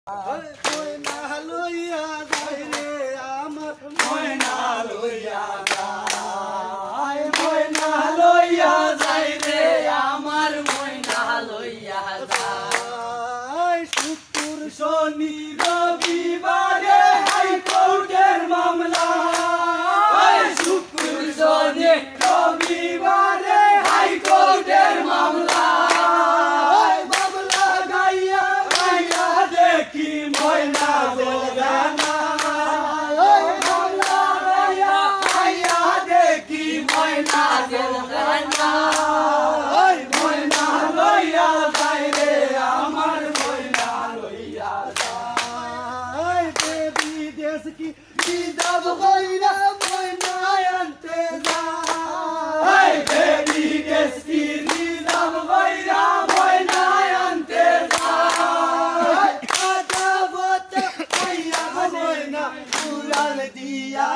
ময়না লইয়া যায় রে আমার ময়না লইয়া যায়, ময়না লইয়া যায় রে আমার ময়না লইয়া যায়। শুক্র শনি রবিবারে হাইকোর্টের মামলা, শুক্র শনি রবিবারে হাইকোর্টের মামলা। বাবলা গাইয়া গাইয়া দেখি ময়না বেলগানা, বাবলা গাইয়া গাইয়া দেখি ময়না বেলগানা। ময়না লইয়া যায় রে আমার ময়না লইয়া যায়। দেবী দেশ কি বিদাব হইরা ময়না আনতে যায়, দেবী দেশ কি বিদাব হইরা ময়না আনতে যায়। আদাবতে আইয়া ময়না উড়াল দিয়া